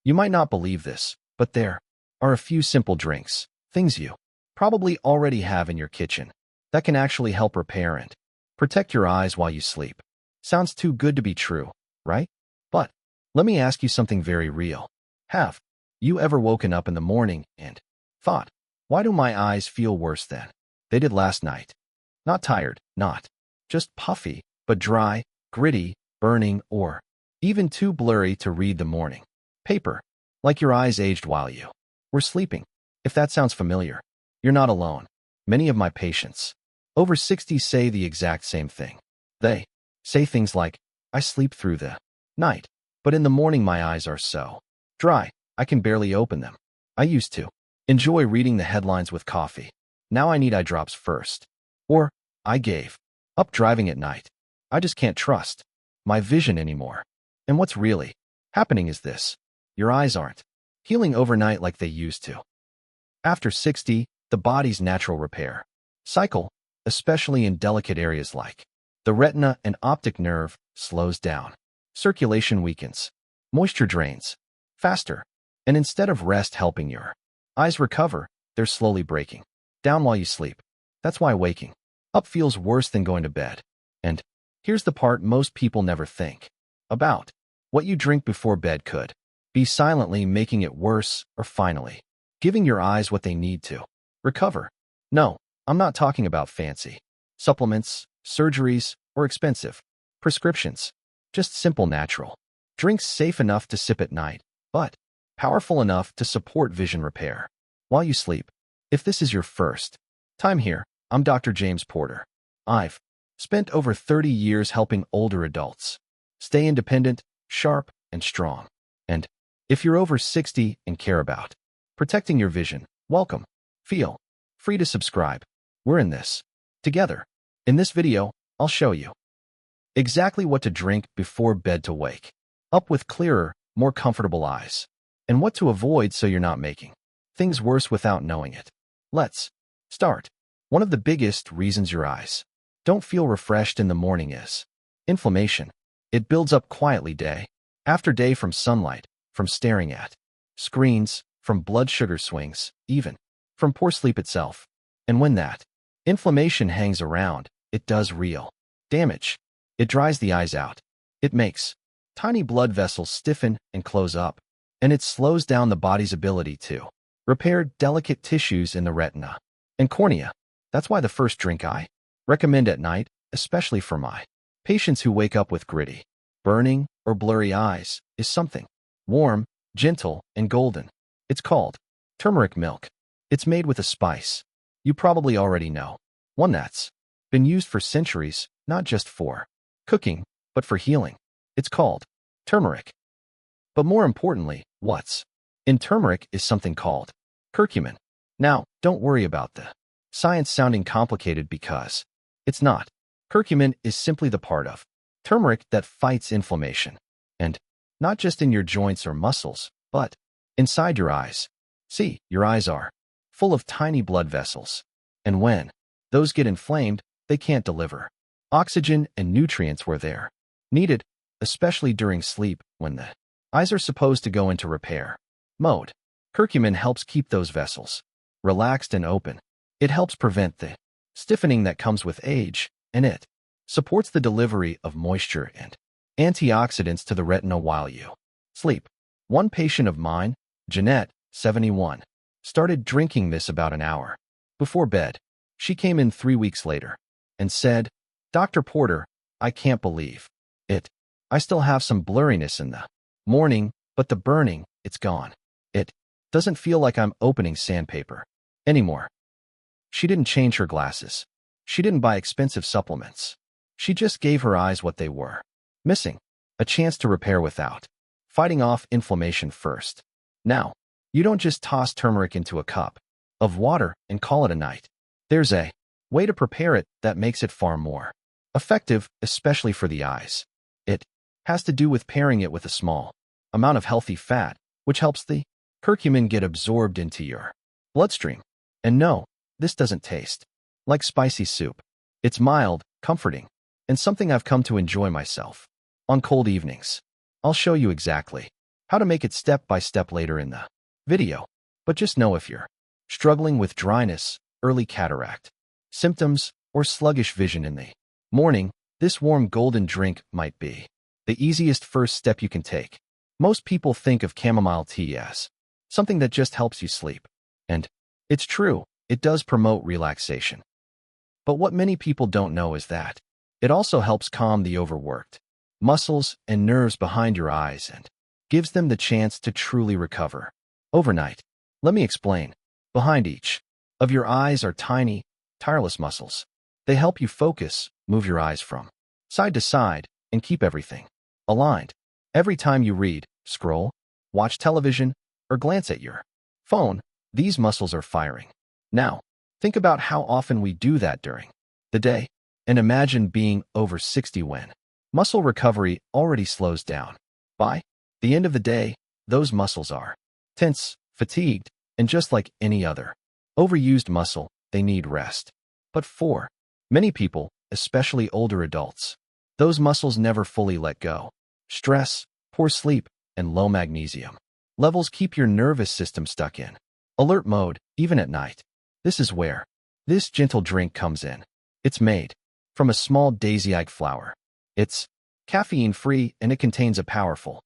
You might not believe this, but there are a few simple drinks, things you probably already have in your kitchen, that can actually help repair and protect your eyes while you sleep. Sounds too good to be true, right? But let me ask you something very real. Have you ever woken up in the morning and thought, why do my eyes feel worse than they did last night? Not tired, not just puffy, but dry, gritty, burning, or even too blurry to read the morning paper, like your eyes aged while you were sleeping. If that sounds familiar, you're not alone. Many of my patients over 60 say the exact same thing. They say things like, I sleep through the night, but in the morning my eyes are so dry, I can barely open them. I used to enjoy reading the headlines with coffee. Now I need eye drops first. Or, I gave up driving at night. I just can't trust my vision anymore. And what's really happening is this. Your eyes aren't healing overnight like they used to. After 60, the body's natural repair cycle, especially in delicate areas like the retina and optic nerve, slows down. Circulation weakens. Moisture drains faster. And instead of rest helping your eyes recover, they're slowly breaking down while you sleep. That's why waking up feels worse than going to bed. And here's the part most people never think about. What you drink before bed could be silently making it worse or finally giving your eyes what they need to recover. No, I'm not talking about fancy supplements, surgeries, or expensive prescriptions. Just simple natural drinks safe enough to sip at night, but powerful enough to support vision repair while you sleep. If this is your first time here, I'm Dr. James Porter. I've spent over 30 years helping older adults stay independent, sharp, and strong. And if you're over 60 and care about protecting your vision, welcome. Feel free to subscribe. We're in this together. In this video, I'll show you exactly what to drink before bed to wake up with clearer, more comfortable eyes, and what to avoid so you're not making things worse without knowing it. Let's start. One of the biggest reasons your eyes don't feel refreshed in the morning is inflammation. It builds up quietly day after day from sunlight, from staring at screens, from blood sugar swings, even from poor sleep itself. And when that inflammation hangs around, it does real damage. It dries the eyes out. It makes tiny blood vessels stiffen and close up, and it slows down the body's ability to repair delicate tissues in the retina and cornea. That's why the first drink I recommend at night, especially for my patients who wake up with gritty, burning, or blurry eyes, is something warm, gentle, and golden. It's called turmeric milk. It's made with a spice you probably already know, one that's been used for centuries, not just for cooking, but for healing. It's called turmeric. But more importantly, what's in turmeric is something called curcumin. Now, don't worry about the science sounding complicated because it's not. Curcumin is simply the part of turmeric that fights inflammation. And not just in your joints or muscles, but inside your eyes. See, your eyes are full of tiny blood vessels. And when those get inflamed, they can't deliver oxygen and nutrients where they're needed, especially during sleep when the eyes are supposed to go into repair mode. Curcumin helps keep those vessels relaxed and open. It helps prevent the stiffening that comes with age, and it supports the delivery of moisture and antioxidants to the retina while you sleep. One patient of mine, Jeanette, 71, started drinking this about an hour before bed. She came in 3 weeks later and said, Dr. Porter, I can't believe it. I still have some blurriness in the morning, but the burning, it's gone. It doesn't feel like I'm opening sandpaper anymore. She didn't change her glasses. She didn't buy expensive supplements. She just gave her eyes what they were missing, a chance to repair without fighting off inflammation first. Now, you don't just toss turmeric into a cup of water and call it a night. There's a way to prepare it that makes it far more effective, especially for the eyes. It has to do with pairing it with a small amount of healthy fat, which helps the curcumin get absorbed into your bloodstream. And no, this doesn't taste like spicy soup. It's mild, comforting, and something I've come to enjoy myself on cold evenings. I'll show you exactly how to make it step by step later in the video. But just know if you're struggling with dryness, early cataract symptoms, or sluggish vision in the morning, this warm golden drink might be the easiest first step you can take. Most people think of chamomile tea as something that just helps you sleep. And it's true, it does promote relaxation. But what many people don't know is that it also helps calm the overworked muscles and nerves behind your eyes and gives them the chance to truly recover overnight. Let me explain. Behind each of your eyes are tiny, tireless muscles. They help you focus, move your eyes from side to side, and keep everything aligned. Every time you read, scroll, watch television, or glance at your phone, these muscles are firing. Now, think about how often we do that during the day, and imagine being over 60 when muscle recovery already slows down. By the end of the day, those muscles are tense, fatigued, and just like any other overused muscle, they need rest. But for many people, especially older adults, those muscles never fully let go. Stress, poor sleep, and low magnesium levels keep your nervous system stuck in alert mode, even at night. This is where this gentle drink comes in. It's made from a small daisy-egg flower. It's caffeine-free, and it contains a powerful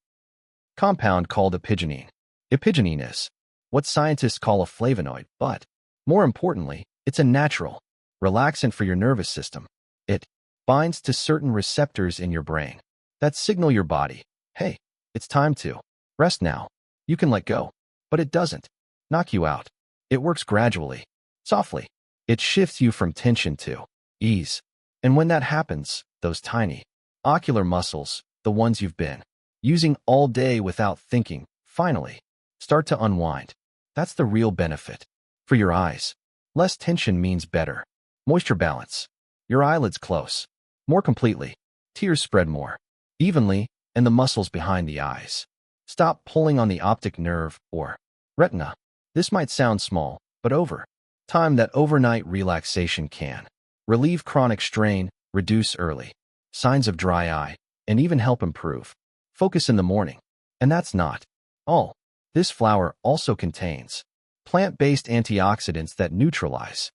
compound called epigenine. Epigenine is what scientists call a flavonoid, but more importantly, it's a natural relaxant for your nervous system. It binds to certain receptors in your brain that signal your body, hey, it's time to rest now. You can let go. But it doesn't knock you out. It works gradually, softly. It shifts you from tension to ease. And when that happens, those tiny ocular muscles, the ones you've been using all day without thinking, finally start to unwind. That's the real benefit. For your eyes, less tension means better moisture balance. Your eyelids close more completely. Tears spread more evenly, and the muscles behind the eyes stop pulling on the optic nerve or retina. This might sound small, but over time, that overnight relaxation can relieve chronic strain, reduce early signs of dry eye, and even help improve focus in the morning. And that's not all. This flower also contains plant-based antioxidants that neutralize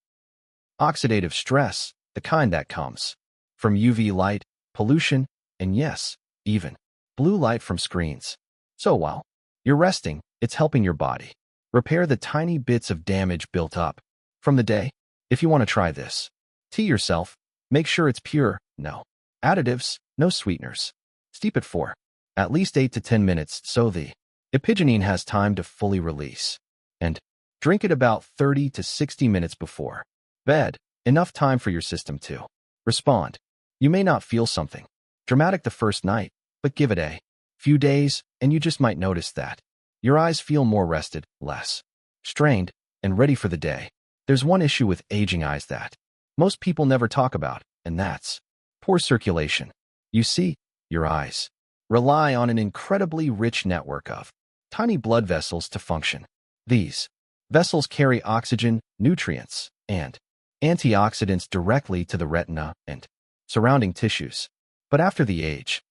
oxidative stress, the kind that comes from UV light, pollution, and yes, even blue light from screens. So while you're resting, it's helping your body repair the tiny bits of damage built up from the day. If you want to try this tea yourself, make sure it's pure, no additives, no sweeteners. Steep it for at least 8 to 10 minutes so the epigenine has time to fully release. And drink it about 30 to 60 minutes before bed, enough time for your system to respond. You may not feel something dramatic the first night, but give it a few days, and you just might notice that your eyes feel more rested, less strained, and ready for the day. There's one issue with aging eyes that most people never talk about, and that's poor circulation. You see, your eyes rely on an incredibly rich network of tiny blood vessels to function. These vessels carry oxygen, nutrients, and antioxidants directly to the retina and surrounding tissues. But after the age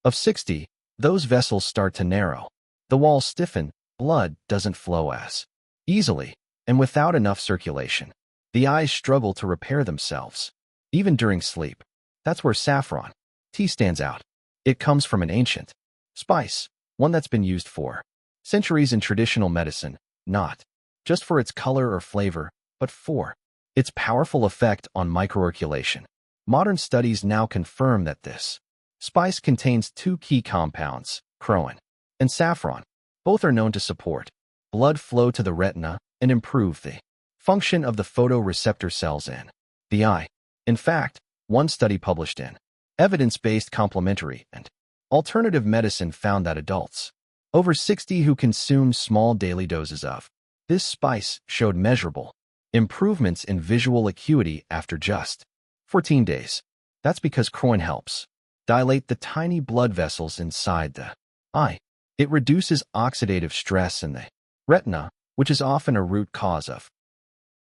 of 60, those vessels start to narrow. The walls stiffen, blood doesn't flow as easily, and without enough circulation, the eyes struggle to repair themselves, even during sleep. That's where saffron tea stands out. It comes from an ancient spice, one that's been used for centuries in traditional medicine, not just for its color or flavor, but for its powerful effect on microcirculation. Modern studies now confirm that this spice contains two key compounds, crowin and saffron. Both are known to support blood flow to the retina and improve the function of the photoreceptor cells in the eye. In fact, one study published in Evidence-Based Complementary and Alternative Medicine found that adults over 60 who consumed small daily doses of this spice showed measurable improvements in visual acuity after just 14 days. That's because crowin helps dilate the tiny blood vessels inside the eye. It reduces oxidative stress in the retina, which is often a root cause of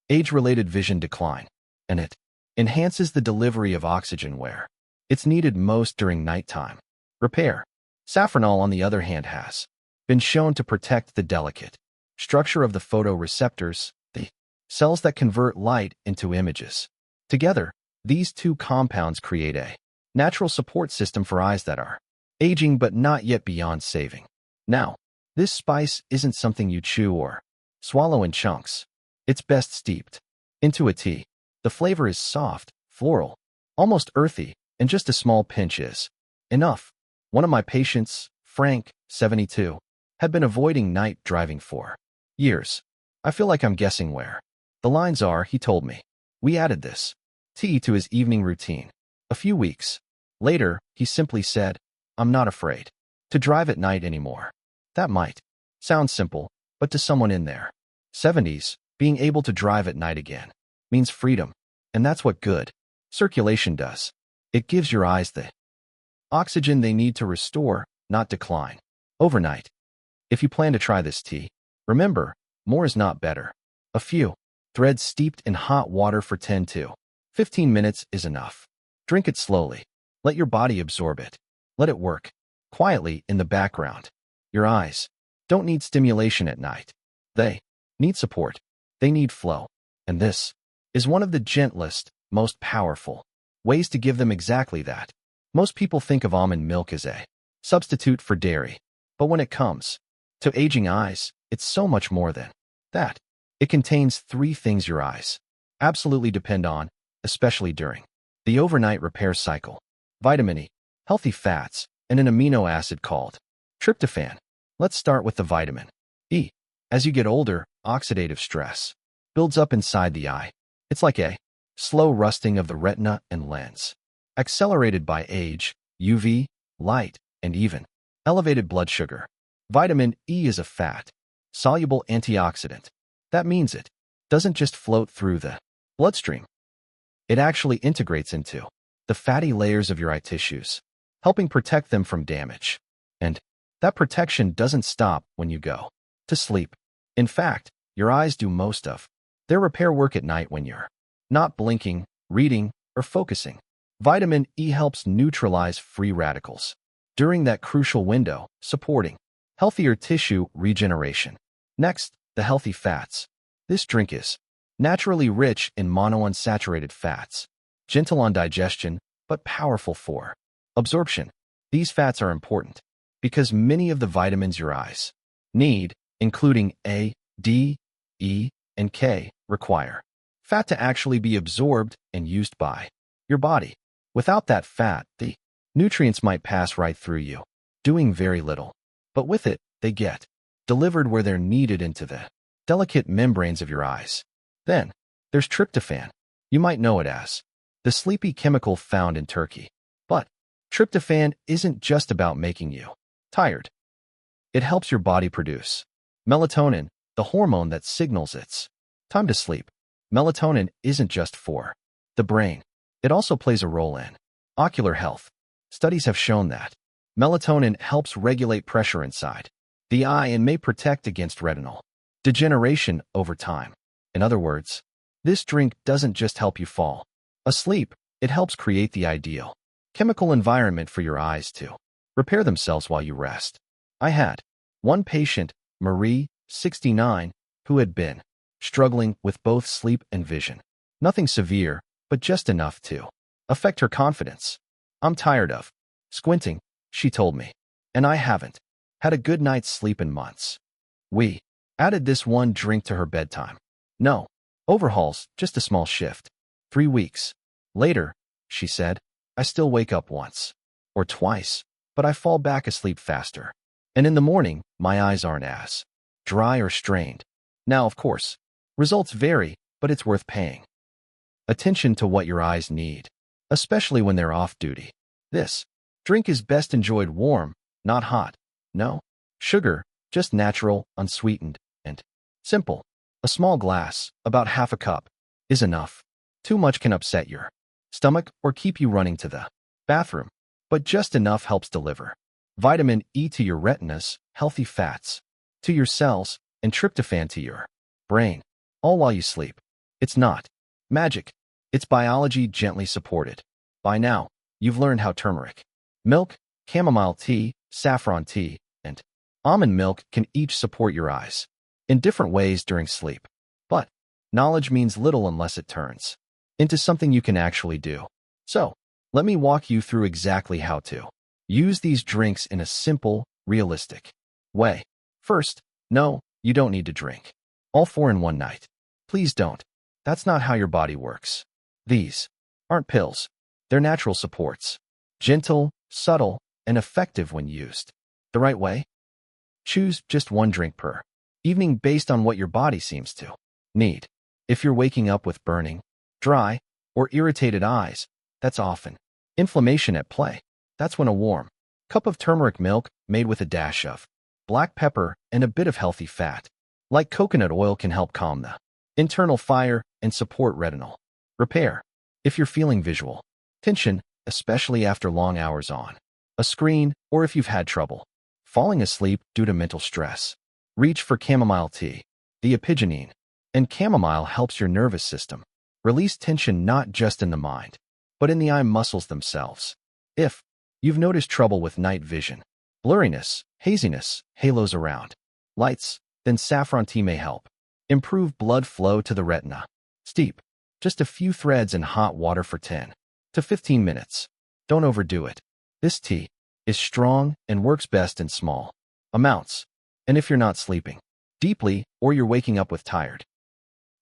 age-related vision decline, and it enhances the delivery of oxygen where it's needed most during nighttime repair. Saffronol, on the other hand, has been shown to protect the delicate structure of the photoreceptors, the cells that convert light into images. Together, these two compounds create a natural support system for eyes that are aging but not yet beyond saving. Now, this spice isn't something you chew or swallow in chunks. It's best steeped into a tea. The flavor is soft, floral, almost earthy, and just a small pinch is enough. One of my patients, Frank, 72, had been avoiding night driving for years. I feel like I'm guessing where the lines are, he told me. We added this tea to his evening routine. A few weeks later, he simply said, "I'm not afraid to drive at night anymore." That might sound simple, but to someone in their 70s, being able to drive at night again means freedom, and that's what good circulation does. It gives your eyes the oxygen they need to restore, not decline, overnight. If you plan to try this tea, remember, more is not better. A few threads steeped in hot water for 10 to 15 minutes is enough. Drink it slowly. Let your body absorb it. Let it work quietly in the background. Your eyes don't need stimulation at night. They need support. They need flow. And this is one of the gentlest, most powerful ways to give them exactly that. Most people think of almond milk as a substitute for dairy. But when it comes to aging eyes, it's so much more than that. It contains 3 things your eyes absolutely depend on, especially during the overnight repair cycle: vitamin E, healthy fats, and an amino acid called tryptophan. Let's start with the vitamin E. As you get older, oxidative stress builds up inside the eye. It's like a slow rusting of the retina and lens, accelerated by age, UV, light, and even elevated blood sugar. Vitamin E is a fat-soluble antioxidant. That means it doesn't just float through the bloodstream. It actually integrates into the fatty layers of your eye tissues, helping protect them from damage. And that protection doesn't stop when you go to sleep. In fact, your eyes do most of their repair work at night when you're not blinking, reading, or focusing. Vitamin E helps neutralize free radicals during that crucial window, supporting healthier tissue regeneration. Next, the healthy fats. This drink is naturally rich in monounsaturated fats, gentle on digestion, but powerful for absorption. These fats are important because many of the vitamins your eyes need, including A, D, E, and K, require fat to actually be absorbed and used by your body. Without that fat, the nutrients might pass right through you, doing very little. But with it, they get delivered where they're needed into the delicate membranes of your eyes. Then, there's tryptophan. You might know it as the sleepy chemical found in turkey. But tryptophan isn't just about making you tired. It helps your body produce melatonin, the hormone that signals it's time to sleep. Melatonin isn't just for the brain. It also plays a role in ocular health. Studies have shown that melatonin helps regulate pressure inside the eye and may protect against retinal degeneration over time. In other words, this drink doesn't just help you fall asleep, it helps create the ideal chemical environment for your eyes to repair themselves while you rest. I had one patient, Marie, 69, who had been struggling with both sleep and vision. Nothing severe, but just enough to affect her confidence. "I'm tired of squinting," she told me, "and I haven't had a good night's sleep in months." We added this one drink to her bedtime. No overhauls, just a small shift. 3 weeks later, she said, "I still wake up once or twice, but I fall back asleep faster. And in the morning, my eyes aren't as dry or strained." Now, of course, results vary, but it's worth paying attention to what your eyes need, especially when they're off duty. This drink is best enjoyed warm, not hot. No sugar, just natural, unsweetened, and simple. A small glass, about half a cup, is enough. Too much can upset your stomach or keep you running to the bathroom, but just enough helps deliver vitamin E to your retinas, healthy fats to your cells, and tryptophan to your brain, all while you sleep. It's not magic. It's biology gently supported. By now, you've learned how turmeric, milk, chamomile tea, saffron tea, and almond milk can each support your eyes in different ways during sleep. But knowledge means little unless it turns into something you can actually do. So, let me walk you through exactly how to use these drinks in a simple, realistic way. First, no, you don't need to drink all four in one night. Please don't. That's not how your body works. These aren't pills. They're natural supports. Gentle, subtle, and effective when used the right way. Choose just one drink per evening based on what your body seems to need. If you're waking up with burning, dry, or irritated eyes, that's often inflammation at play. That's when a warm cup of turmeric milk made with a dash of black pepper and a bit of healthy fat, like coconut oil, can help calm the internal fire and support retinal repair. If you're feeling visual tension, especially after long hours on a screen, or if you've had trouble falling asleep due to mental stress, reach for chamomile tea. The apigenin and chamomile helps your nervous system release tension not just in the mind, but in the eye muscles themselves. If you've noticed trouble with night vision, blurriness, haziness, halos around lights, then saffron tea may help improve blood flow to the retina. Steep just a few threads in hot water for 10 to 15 minutes. Don't overdo it. This tea is strong and works best in small amounts. And if you're not sleeping deeply or you're waking up with tired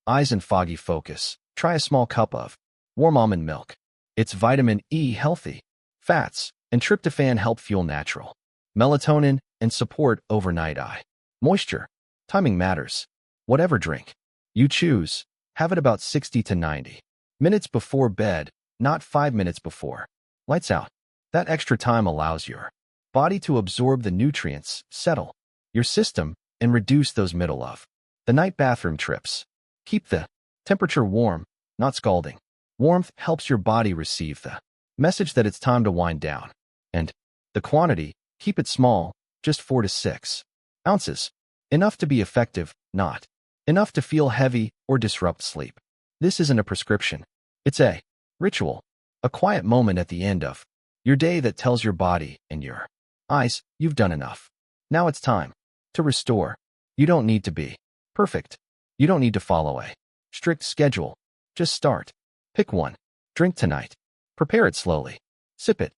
eyes and foggy focus, try a small cup of warm almond milk. Its vitamin E, healthy fats, and tryptophan help fuel natural melatonin and support overnight eye moisture. Timing matters. Whatever drink you choose, have it about 60 to 90 minutes before bed, not 5 minutes before lights out. That extra time allows your body to absorb the nutrients, settle your system, and reduce those middle of the night bathroom trips. Keep the temperature warm, not scalding. Warmth helps your body receive the message that it's time to wind down. And the quantity, keep it small, just 4 to 6 ounces. Enough to be effective, not enough to feel heavy or disrupt sleep. This isn't a prescription. It's a ritual, a quiet moment at the end of your day that tells your body and your eyes, you've done enough. Now it's time to restore. You don't need to be perfect. You don't need to follow a strict schedule. Just start. Pick one. Drink tonight. Prepare it slowly. Sip it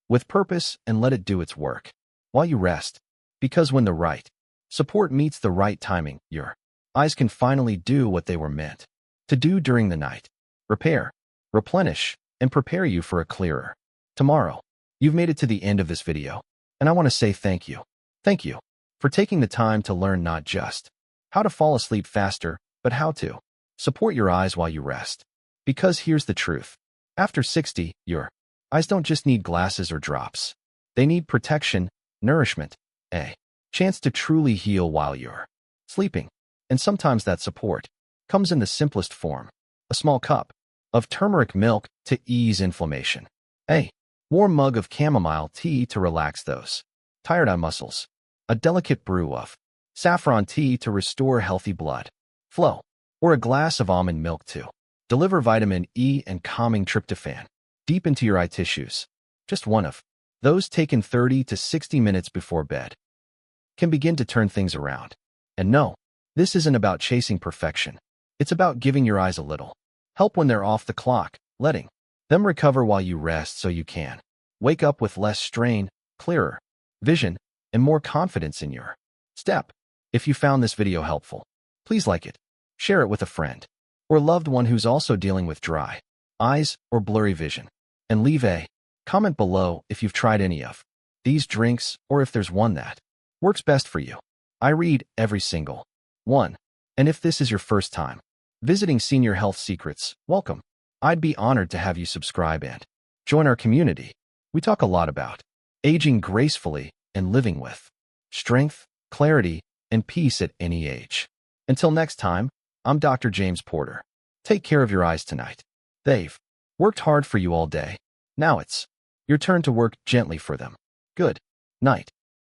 with purpose and let it do its work while you rest. Because when the right support meets the right timing, your eyes can finally do what they were meant to do during the night. Repair, replenish, and prepare you for a clearer tomorrow. You've made it to the end of this video, and I want to say thank you. Thank you for taking the time to learn not just how to fall asleep faster, but how to support your eyes while you rest. Because here's the truth. After 60, your eyes don't just need glasses or drops. They need protection, nourishment, a chance to truly heal while you're sleeping. And sometimes that support comes in the simplest form. A small cup of turmeric milk to ease inflammation. A warm mug of chamomile tea to relax those tired eye muscles. A delicate brew of saffron tea to restore healthy blood flow. Or a glass of almond milk to deliver vitamin E and calming tryptophan deep into your eye tissues. Just one of those taken 30 to 60 minutes before bed can begin to turn things around. And no, this isn't about chasing perfection. It's about giving your eyes a little help when they're off the clock, letting them recover while you rest so you can wake up with less strain, clearer vision, and more confidence in your step. If you found this video helpful, please like it, share it with a friend or loved one who's also dealing with dry eyes or blurry vision, and leave a comment below if you've tried any of these drinks or if there's one that works best for you. I read every single one, and if this is your first time visiting Senior Health Secrets, welcome. I'd be honored to have you subscribe and join our community. We talk a lot about aging gracefully and living with strength, clarity, and peace at any age. Until next time, I'm Dr. James Porter. Take care of your eyes tonight. They've worked hard for you all day. Now it's your turn to work gently for them. Good night.